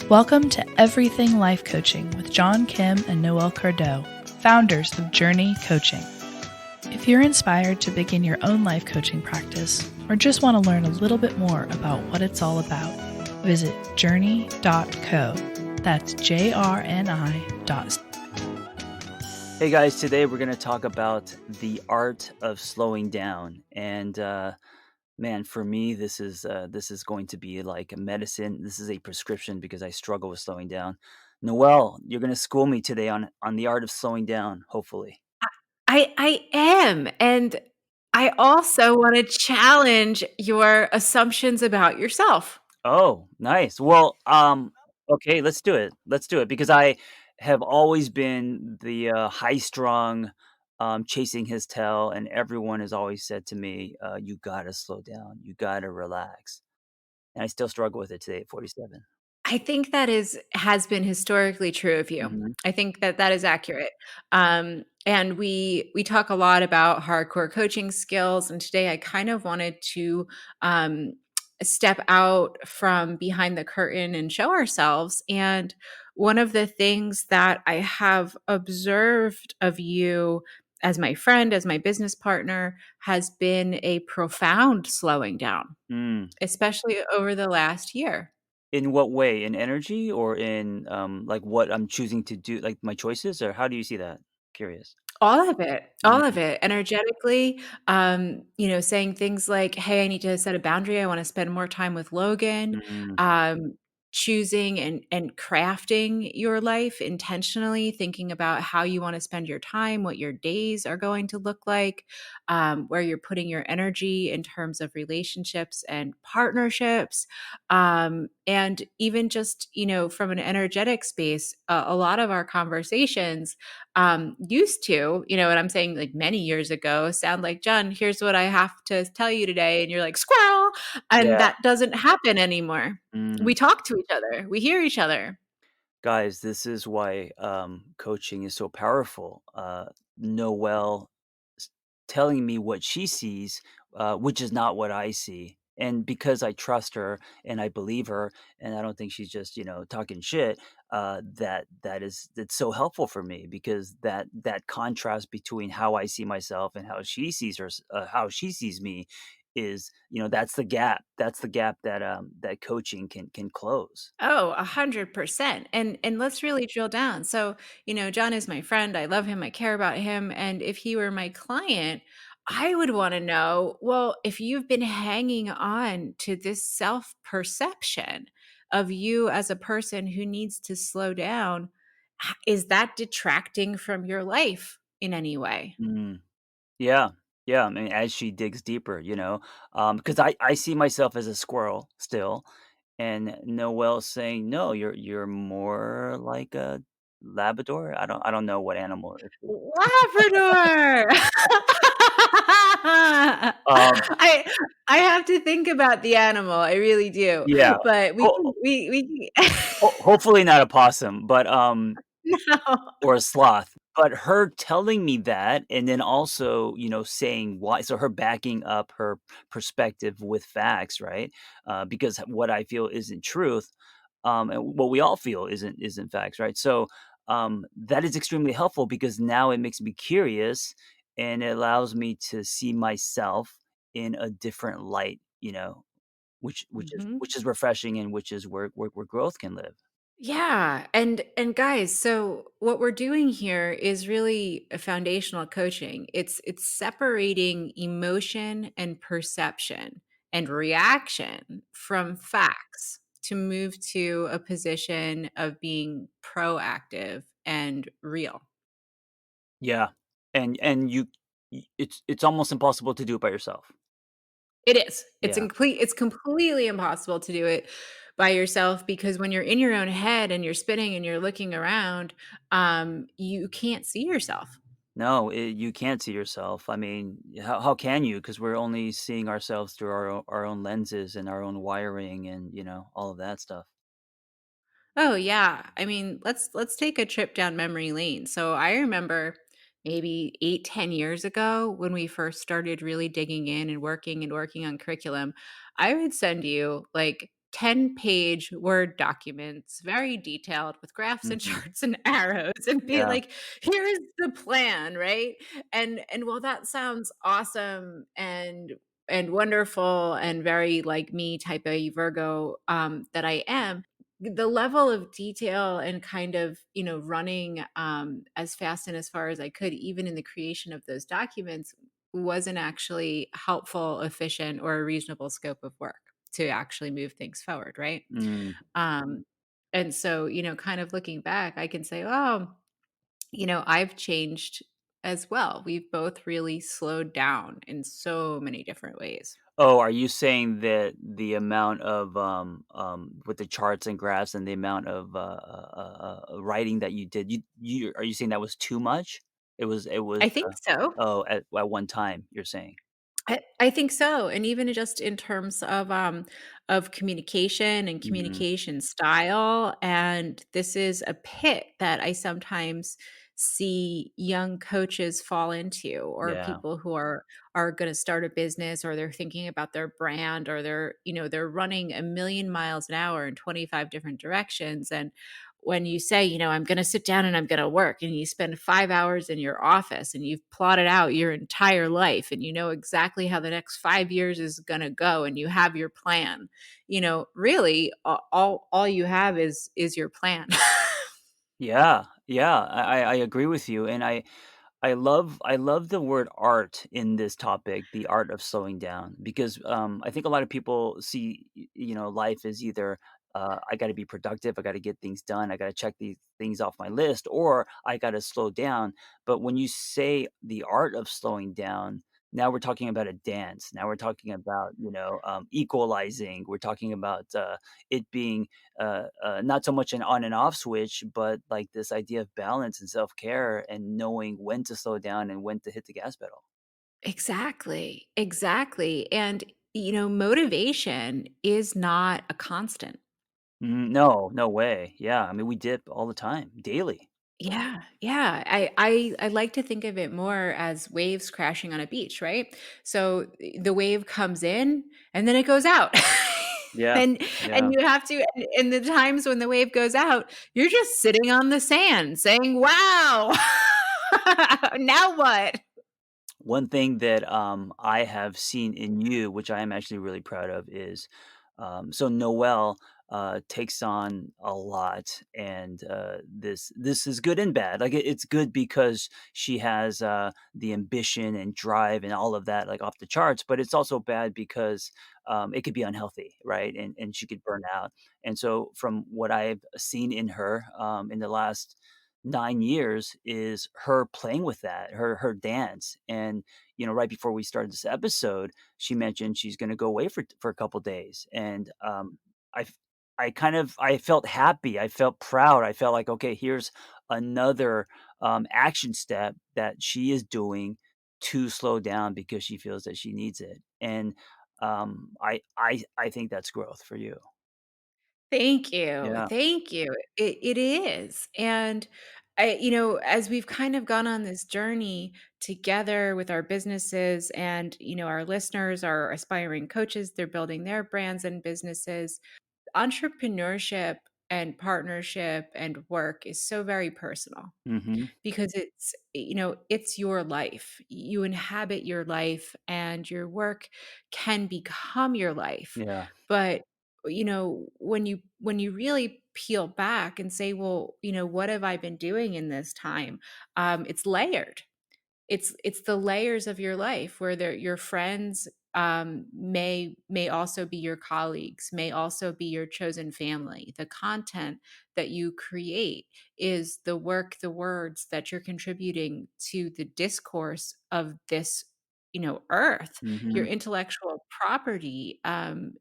Welcome to Everything Life Coaching with John Kim and Noelle Cordeaux, founders of JRNI Coaching. If you're inspired to begin your own life coaching practice or just want to learn a little bit more about what it's all about, visit JRNI.co. That's JRNI.co. Hey guys, today we're going to talk about the art of slowing down. And man, for me, this is going to be like a medicine. This is a prescription because I struggle with slowing down. Noelle, you're going to school me today on the art of slowing down, hopefully. I am, and I also wanna challenge your assumptions about yourself. Oh, nice. Well, okay, let's do it. Let's do it because I have always been the high strung, chasing his tail, and everyone has always said to me, "You gotta slow down. You gotta relax." And I still struggle with it today at 47. I think that has been historically true of you. Mhm. I think that that is accurate. And we talk a lot about hardcore coaching skills, and today I kind of wanted to um, step out from behind the curtain and show ourselves. And one of the things that I have observed of you as my friend, as my business partner, has been a profound slowing down, Mm. especially over the last year. In what way? In energy or in, like, what I'm choosing to do, like, my choices, or how do you see that? Curious. All Mm, of it, energetically, saying things like, "Hey, I need to set a boundary, I wanna spend more time with Logan," mm, um, choosing and crafting your life intentionally, thinking about how you wanna spend your time, what your days are going to look like, where you're putting your energy in terms of relationships and partnerships, and even just, from an energetic space, a lot of our conversations used to, and I'm saying like many years ago, sound like, John, here's what I have to tell you today. And you're like, squirrel. And yeah, that doesn't happen anymore. mm. We talk to each other, we hear each other. Guys, this is why, coaching is so powerful. Noelle s telling me what she sees, which is not what I see, and because I trust her and I believe her, and I don't think she's just, talking shit, that's so helpful for me because that contrast between how I see myself and how she sees me is, that's the gap that coaching can close. Oh, 100%. And let's really drill down. So, John is my friend. I love him. I care about him. And if he were my client, I would want to know, well, if you've been hanging on to this self-perception of you as a person who needs to slow down, is that detracting from your life in any way? Mm. Yeah, yeah, I mean, as she digs deeper, because I see myself as a squirrel still, and Noelle's saying, "No, you're more like a Labrador." I don't know what animal it is. Labrador. Um, I have to think about the animal, I really do, yeah, but we ho can we hopefully not a possum, but, no. or a sloth, but her telling me that and then also, saying why, so her backing up her perspective with facts, right? Because what I feel isn't truth, and what we all feel isn't facts, right? So, that is extremely helpful because now it makes me curious and it allows me to see myself in a different light, which which is Mhm. which is refreshing and which is where growth can live. Yeah, and guys, so what we're doing here is really a foundational coaching. It's separating emotion and perception and reaction from facts to move to a position of being proactive and real. Yeah, and it's almost impossible to do it by yourself. It is. Yeah. It's completely impossible to do it by yourself because when you're in your own head and you're spinning and you're looking around, you can't see yourself. No, you can't see yourself. I mean, how can you? Because we're only seeing ourselves through our own lenses and our own wiring and, all of that stuff. Oh yeah. I mean, let's take a trip down memory lane. So I remember maybe 8, 10 years ago when we first started really digging in and working on curriculum, I would send you like 10-page Word documents, very detailed with graphs and Mhm. charts and arrows and be Yeah. like, "Here's the plan," right? And while that sounds awesome and wonderful and very like me type A Virgo, that I am, the level of detail and kind of, running, as fast and as far as I could, even in the creation of those documents, wasn't actually helpful, efficient, or a reasonable scope of work to actually move things forward, right? Mm. Um, and so, kind of looking back, I can say, oh, I've changed as well. We've both really slowed down in so many different ways. Oh, are you saying that the amount of, with the charts and graphs and the amount of, writing that you did, you are you saying that was too much? It was, I think so. oh, at one time, you're saying? I think so, and even just in terms of communication and Mhm. communication style, and this is a pit that I sometimes see young coaches fall into, or Yeah. people who are gonna start a business, or they're thinking about their brand, or they're running a million miles an hour in 25 different directions, and when you say, "I'm gonna sit down and I'm gonna work," and you spend 5 hours in your office and you've plotted out your entire life and you know exactly how the next 5 years is gonna go and you have your plan, really, all you have is your plan. Yeah, yeah, I agree with you, and I love the word art in this topic, the art of slowing down, because I think a lot of people see life as either I got to be productive, I got to get things done, I got to check these things off my list, or I got to slow down. But when you say the art of slowing down, now we're talking about a dance. Now we're talking about equalizing. We're talking about it being not so much an on and off switch, but like this idea of balance and self care and knowing when to slow down and when to hit the gas pedal. Exactly, exactly, and, motivation is not a constant. No, no way. Yeah, I mean we dip all the time, daily. Yeah, yeah. I like to think of it more as waves crashing on a beach, right? So the wave comes in and then it goes out. Yeah, And yeah. you have to, and in the times when the wave goes out, you're just sitting on the sand saying, "Wow. Now what?" One thing that I have seen in you, which I am actually really proud of, is so Noelle takes on a lot, and this is good and bad. Like it's good because she has the ambition and drive and all of that, like off the charts. But it's also bad because it could be unhealthy, right? And she could burn out. And so, from what I've seen in her in the last 9 years is her playing with that, her dance. And, right before we started this episode, she mentioned she's gonna go away for a couple days. And, I f I felt happy, I felt proud, I felt like, "Okay, here's another, action step that she is doing to slow down because she feels that she needs it." And, I think that's growth for you. Thank you. Yeah. Thank you. It is. And as we've kind of gone on this journey together with our businesses and, our listeners, our aspiring coaches, they're building their brands and businesses. Entrepreneurship and partnership and work is so very personal Mhm. because it's your life. You inhabit your life and your work can become your life. Yeah. But when you really peel back and say, well, what have I been doing in this time? It's layered. It's the layers of your life where your friends, may also be your colleagues, may also be your chosen family. The content that you create is the work, the words that you're contributing to the discourse of this, earth. Your Mhm. intellectual property,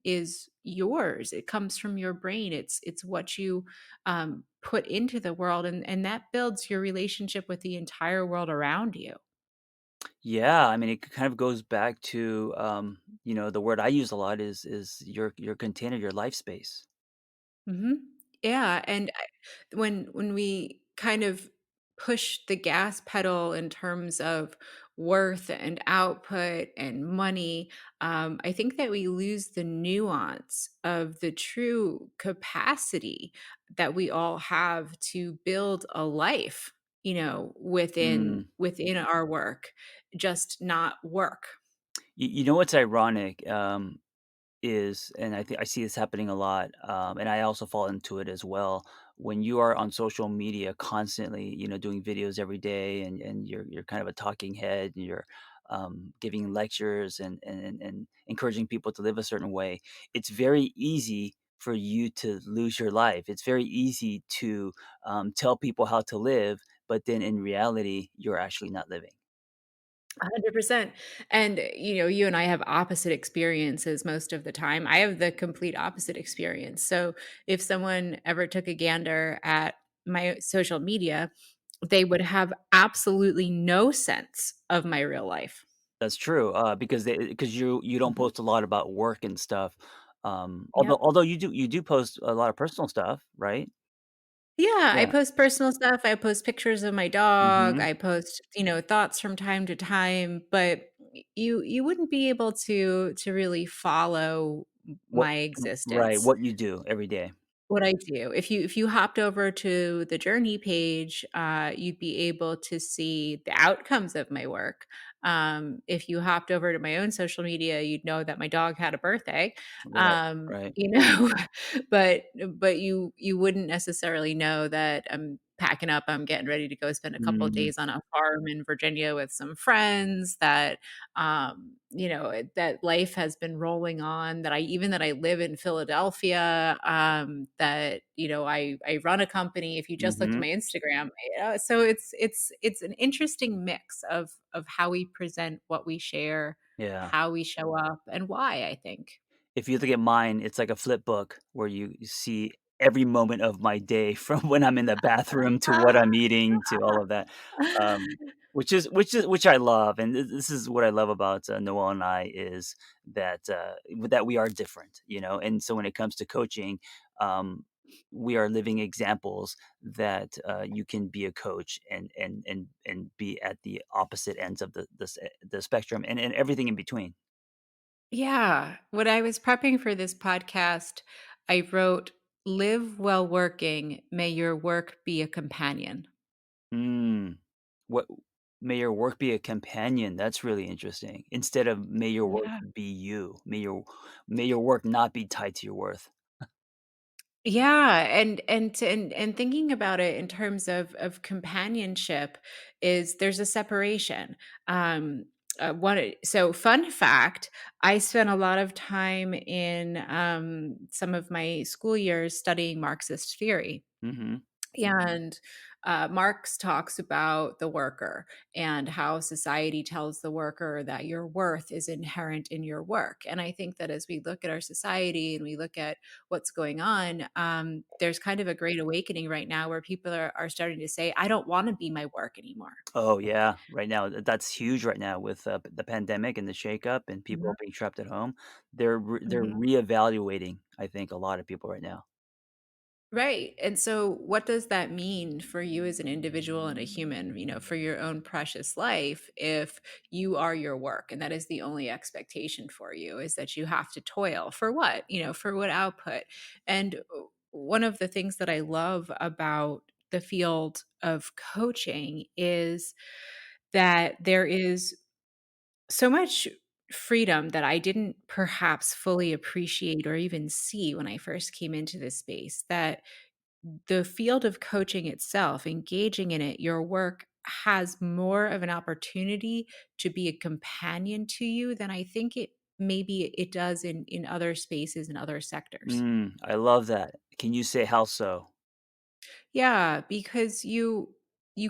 is yours. It comes from your brain. It's what you, put into the world, and that builds your relationship with the entire world around you. Yeah, I mean, it kind of goes back to, the word I use a lot is your container, your life space. Mhm. Yeah, and when we kind of push the gas pedal in terms of worth and output and money, I think that we lose the nuance of the true capacity that we all have to build a life, within Mm. within our work, just not work. You know what's ironic, is and I think I see this happening a lot, and I also fall into it as well. When you are on social media constantly, doing videos every day, and you're kind of a talking head, and you're giving lectures, and encouraging people to live a certain way, it's very easy for you to lose your life. It's very easy to tell people how to live, but then in reality, you're actually not living. 100%. And, you and I have opposite experiences most of the time. I have the complete opposite experience. So if someone ever took a gander at my social media, they would have absolutely no sense of my real life. That's true, because you don't Mhm. post a lot about work and stuff, although Yep. although you do post a lot of personal stuff, right? Yeah, I Yeah. post personal stuff. I post pictures of my dog. Mhm. I post, thoughts from time to time, but you wouldn't be able to really follow What my right, existence. what you do every day. What I do, if you hopped over to the Journey page, you'd be able to see the outcomes of my work. If you hopped over to my own social media, you'd know that my dog had a birthday. Right, Um, right. you know, but you wouldn't necessarily know that I'm packing up. I'm getting ready to go spend a couple of Mhm. days on a farm in Virginia with some friends. That life has been rolling on, that I live in Philadelphia, that, I run a company. If you just looked at Mhm. my Instagram, so it's an interesting mix of how we present what we share, Yeah. how we show up, and why, I think. If you look at mine, it's like a flip book where you see every moment of my day from when I'm in the bathroom to what I'm eating to all of that, which I love, and this is what I love about, Noel and I is that we are different, and so when it comes to coaching, um, we are living examples that, you can be a coach and be at the opposite ends of the spectrum and everything in between. Yeah. When I was prepping for this podcast, I wrote, "Live while working. May your work be a companion." Mm. What may your work be a companion, that's really interesting. Instead of may your work Yeah. be you. May your work not be tied to your worth. Yeah, and thinking about it in terms of companionship, is there's a separation. So fun fact, I spent a lot of time in some of my school years studying Marxist theory. Mhm. And Marx talks about the worker and how society tells the worker that your worth is inherent in your work. And I think that as we look at our society and we look at what's going on, there's kind of a great awakening right now where people are starting to say, I don't want to be my work anymore. Oh, yeah. Right now, that's huge right now with, the pandemic and the shakeup and people Mhm. being trapped at home. They're Mhm. reevaluating, I think, a lot of people right now. Right. And so, what does that mean for you as an individual and a human, for your own precious life, if you are your work and that is the only expectation for you, is that you have to toil for what, for what output? And one of the things that I love about the field of coaching is that there is so much freedom that I didn't perhaps fully appreciate or even see when I first came into this space, that the field of coaching itself, engaging in it, your work has more of an opportunity to be a companion to you than I think it does in other spaces and other sectors. I love that. Can you say how so? Yeah, because you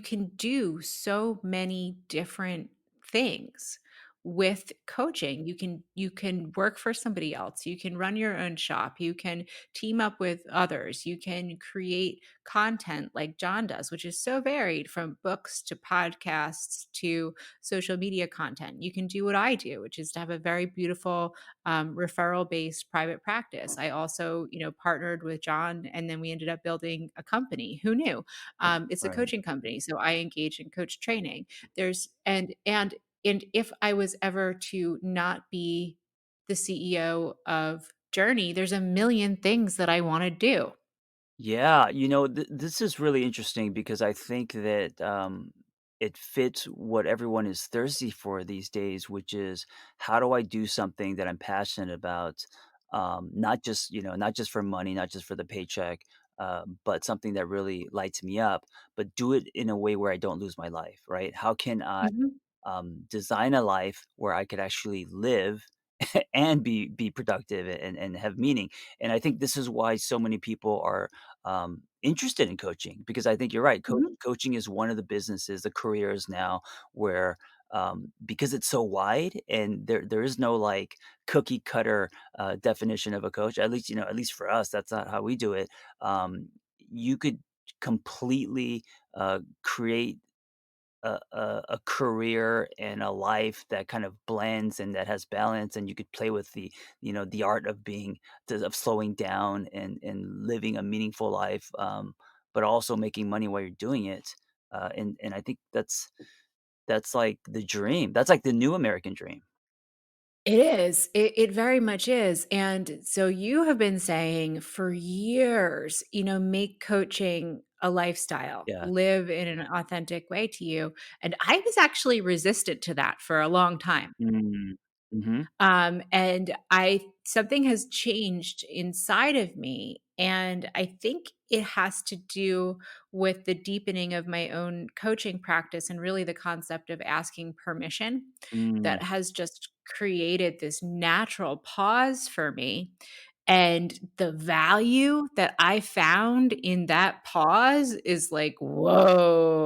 can do so many different things with coaching. You can work for somebody else. You can run your own shop. You can team up with others. You can create content like John does, which is so varied, from books to podcasts to social media content. You can do what I do, which is to have a very beautiful referral based private practice. I also, partnered with John, and then we ended up building a company. Who knew? It's a Right. coaching company. So I engage in coach training. There's and and if I was ever to not be the CEO of Journey, there's a million things that I want to do. Yeah, this is really interesting because I think that it fits what everyone is thirsty for these days, which is how do I do something that I'm passionate about, not just not just for money, not just for the paycheck, but something that really lights me up, but do it in a way where I don't lose my life, right? How can I Mhm, design a life where I could actually live and be productive and have meaning. And I think this is why so many people are interested in coaching because I think you're right. mhm. Coaching is one of the businesses, the careers now where because it's so wide and there is no like cookie cutter definition of a coach. At least at least for us, that's not how we do it. You could completely create a career and a life that kind of blends and that has balance, and you could play with the art of of slowing down and living a meaningful life, but also making money while you're doing it. And I think that's like the dream. That's like the new American dream. It is. It very much is. And so you have been saying for years, make coaching a lifestyle, Yeah. live in an authentic way to you. And I was actually resistant to that for a long time. Mm. Mhm. And I something has changed inside of me, and I think it has to do with the deepening of my own coaching practice and really the concept of asking permission Mm. that has just created this natural pause for me. And the value that I found in that pause is like, whoa,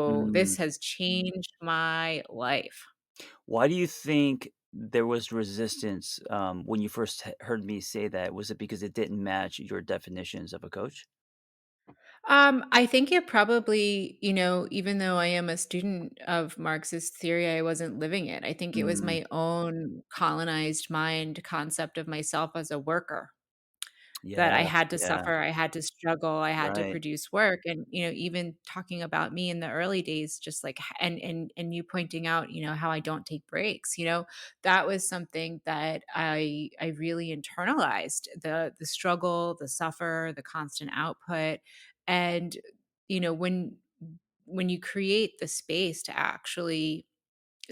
Mm. this has changed my life. Why do you think there was resistance, when you first heard me say that? Was it because it didn't match your definitions of a coach? I think it probably, even though I am a student of Marxist theory, I wasn't living it. I think it was Mm. my own colonized mind concept of myself as a worker that I Yes, had to yeah, suffer, I had to struggle, I had to right. produce work. And, even talking about me in the early days, just like, and you pointing out, how I don't take breaks, that was something that I really internalized the struggle, the suffer, the constant output. And, when you create the space to actually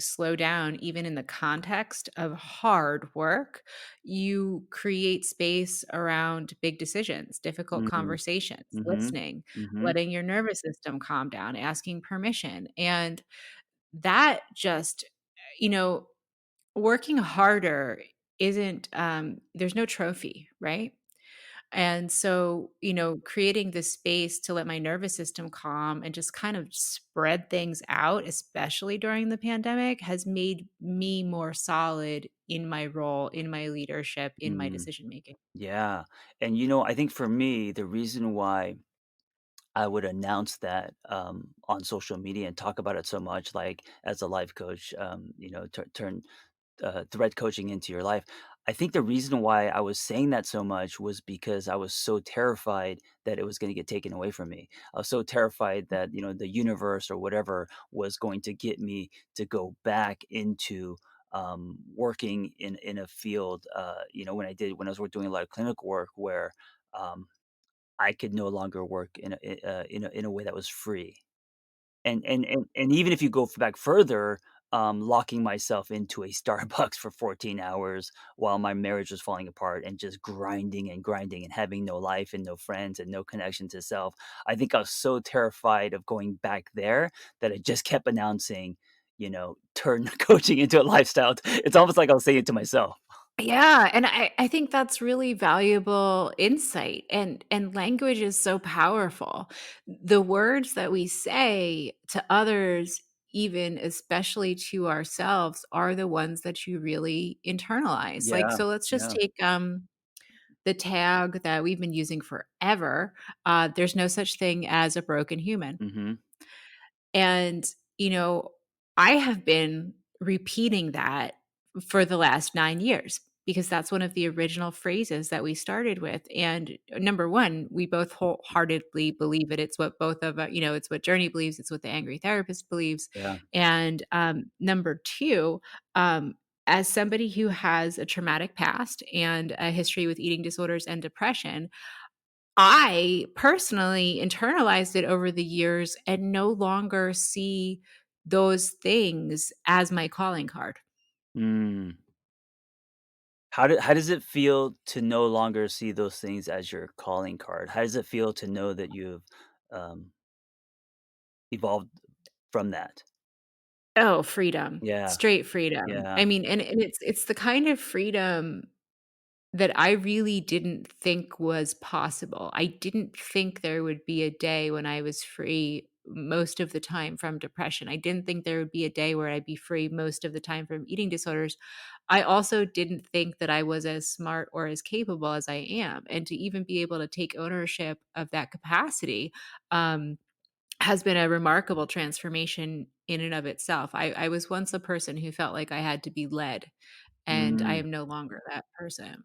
slow down, even in the context of hard work, you create space around big decisions, difficult Mm. conversations, Mhm, listening, mhm, letting your nervous system calm down, asking permission. And that just, you know, working harder isn't, there's no trophy, right? And so, creating this space to let my nervous system calm and just kind of spread things out, especially during the pandemic, has made me more solid in my role, in my leadership, in my mm. decision making. Yeah, and, I think for me, the reason why I would announce that, on social media and talk about it so much, like, as a life coach, turn thread coaching into your life. I think the reason why I was saying that so much was because I was so terrified that it was going to get taken away from me. I was so terrified that, the universe or whatever was going to get me to go back into working in a field, when I was doing a lot of clinical work where um, I could no longer work in a way that was free. And even if you go back further, locking myself into a Starbucks for 14 hours while my marriage was falling apart and just grinding and grinding and having no life and no friends and no connection to self. I think I was so terrified of going back there that I just kept announcing, turn coaching into a lifestyle. It's almost like I was saying it to myself. Yeah, and I think that's really valuable insight, and language is so powerful. The words that we say to others, even especially to ourselves, are the ones that you really internalize. Like, Yeah, so let's just yeah. take the tag that we've been using forever. There's no such thing as a broken human. Mhm. And, you know, I have been repeating that for the last 9 years. because that's one of the original phrases that we started with. And number one, we both wholeheartedly believe it. It's what both of it's what Journey believes. It's what the angry therapist believes. Yeah. And number two, um, as somebody who has a traumatic past and a history with eating disorders and depression, I personally internalized it over the years and no longer see those things as my calling card. Mm. How does it feel to no longer see those things as your calling card? How does it feel to know that you've, um, evolved from that? Oh, freedom, Yeah, straight freedom. yeah. I mean, and it's the kind of freedom that I really didn't think was possible. I didn't think there would be a day when I was free most of the time from depression. I didn't think there would be a day where I'd be free most of the time from eating disorders. I also didn't think that I was as smart or as capable as I am. And to even be able to take ownership of that capacity, has been a remarkable transformation in and of itself. I was once a person who felt like I had to be led, and I Mm. am no longer that person.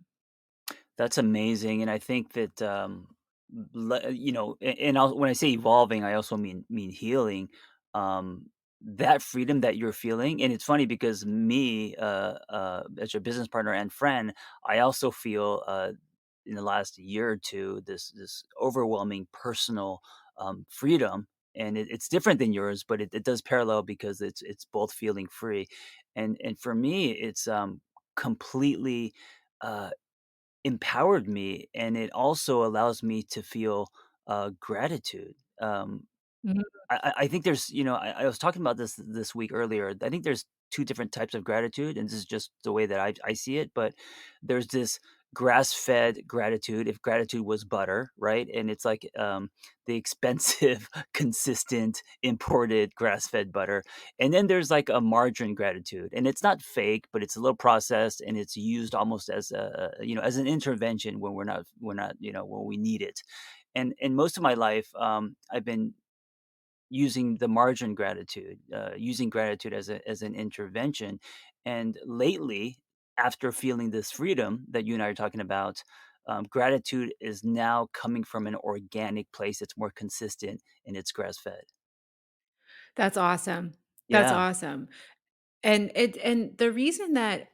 That's amazing, and I think that, and when I say evolving, I also mean healing. That freedom that you're feeling, and it's funny because me, as your business partner and friend, I also feel in the last year or two this overwhelming personal freedom, and it's different than yours, but it does parallel because it's both feeling free, and for me, it's completely. Uh, Empowered me, and it also allows me to feel, gratitude. Mhm. I think there's I was talking about this week earlier. I think there's 2 different types of gratitude, and this is just the way that I see it, but there's this grass-fed gratitude, if gratitude was butter, right? And it's like, the expensive, consistent, imported grass-fed butter, and then there's, like, a margarine gratitude, and it's not fake, but it's a little processed, and it's used almost as as an intervention when we're not, when we need it. And most of my life, I've been using the margin gratitude, using gratitude as an intervention. And lately, after feeling this freedom that you and I are talking about, gratitude is now coming from an organic place. It's more consistent and it's grass fed. That's awesome. That's Yeah. awesome. And the reason that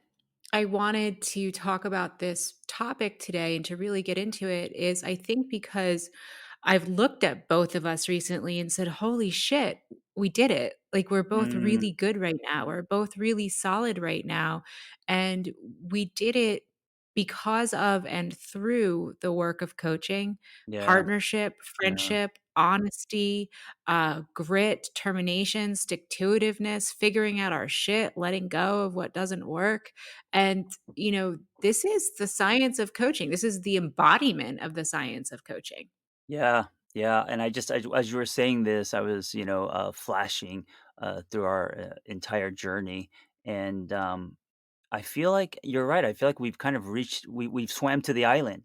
I wanted to talk about this topic today and to really get into it is I think because I've looked at both of us recently and said, "Holy shit, we did it." Like, we're both Mm, really good right now. We're both really solid right now, and we did it because of and through the work of coaching, yeah. partnership, Yeah. friendship, honesty, grit, determination, stick to itiveness, figuring out our shit, letting go of what doesn't work. And, this is the science of coaching. This is the embodiment of the science of coaching. Yeah. Yeah. And as you were saying this, I was, flashing through our entire journey. And I feel like you're right. I feel like we've kind of we've swam to the island.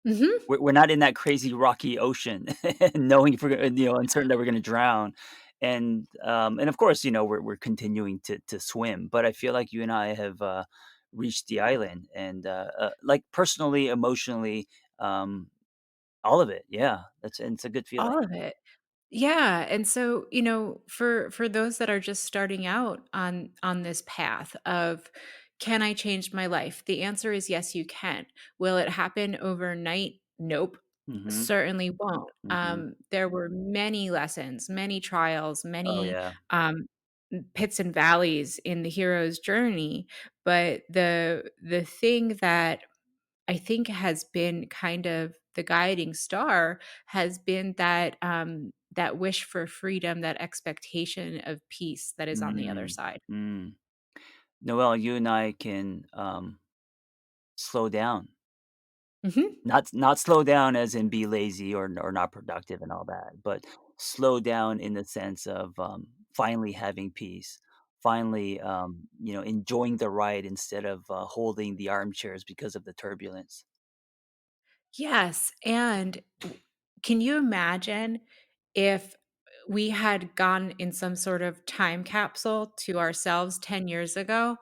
Mhm. We're not in that crazy rocky ocean, knowing if we're gonna uncertain that we're gonna drown. And of course, we're continuing to swim, but I feel like you and I have, reached the island and, like, personally, emotionally, um, all of it, yeah, it's a good feeling. All of it. Yeah, and so, for those that are just starting out on this path of can I change my life? The answer is yes, you can. Will it happen overnight? Nope. Mhm, Certainly won't. mhm. There were many lessons, many trials, Oh, many yeah. pits and valleys in the hero's journey, but the thing that I think has been kind of the guiding star has been that wish for freedom, that expectation of peace that is on the other Mm, side. mm. Noelle, you and I can, slow down. Mhm. Not slow down as in be lazy or not productive and all that, but slow down in the sense of, finally having peace, finally, enjoying the ride instead of, holding the armchairs because of the turbulence. Yes, and can you imagine if we had gone in some sort of time capsule to ourselves 10 years ago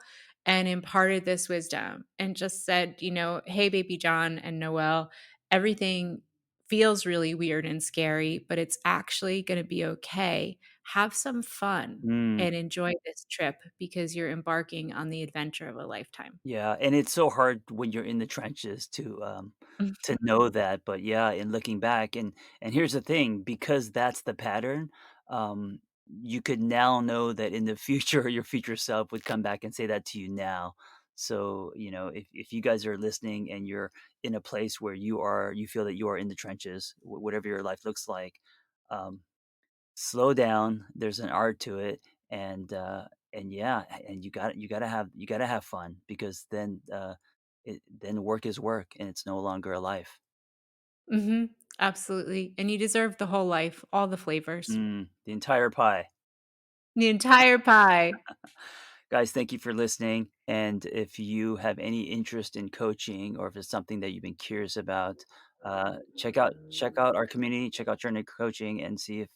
and imparted this wisdom and just said, hey, baby John and Noelle, everything feels really weird and scary, but it's actually going to be okay. Have some fun Mm. and enjoy this trip because you're embarking on the adventure of a lifetime. Yeah, and it's so hard when you're in the trenches to know that, but yeah, in looking back, and here's the thing, because that's the pattern, um, you could now know that in the future, your future self would come back and say that to you now. So, if you guys are listening and you're in a place where you feel that you are in the trenches, whatever your life looks like, um, slow down. There's an art to it, and yeah, and you gotta have fun because then work is work and it's no longer a life. Hmm. Absolutely. And you deserve the whole life, all the flavors, The entire pie. the entire pie. Guys, thank you for listening. And if you have any interest in coaching or if it's something that you've been curious about, check out our community, check out JRNI Coaching, and see if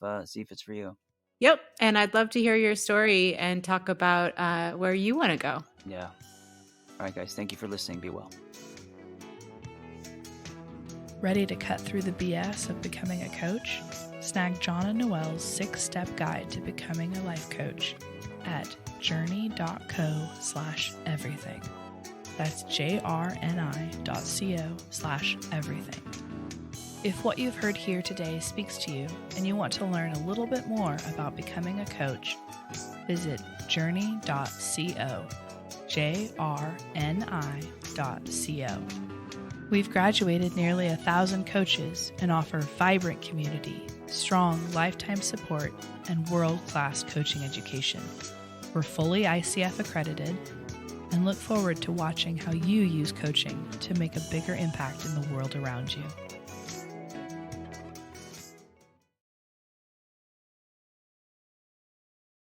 it's for you. Yep. And I'd love to hear your story and talk about where you want to go. Yeah. All right, guys. Thank you for listening. Be well. Ready to cut through the BS of becoming a coach? Snag John and Noelle's 6-step guide to becoming a life coach at JRNI.co/everything. That's JRNI.co/everything. If what you've heard here today speaks to you and you want to learn a little bit more about becoming a coach, visit JRNI.co, JRNI.co. We've graduated nearly 1,000 coaches and offer vibrant community, strong lifetime support, and world-class coaching education. We're fully ICF accredited and look forward to watching how you use coaching to make a bigger impact in the world around you.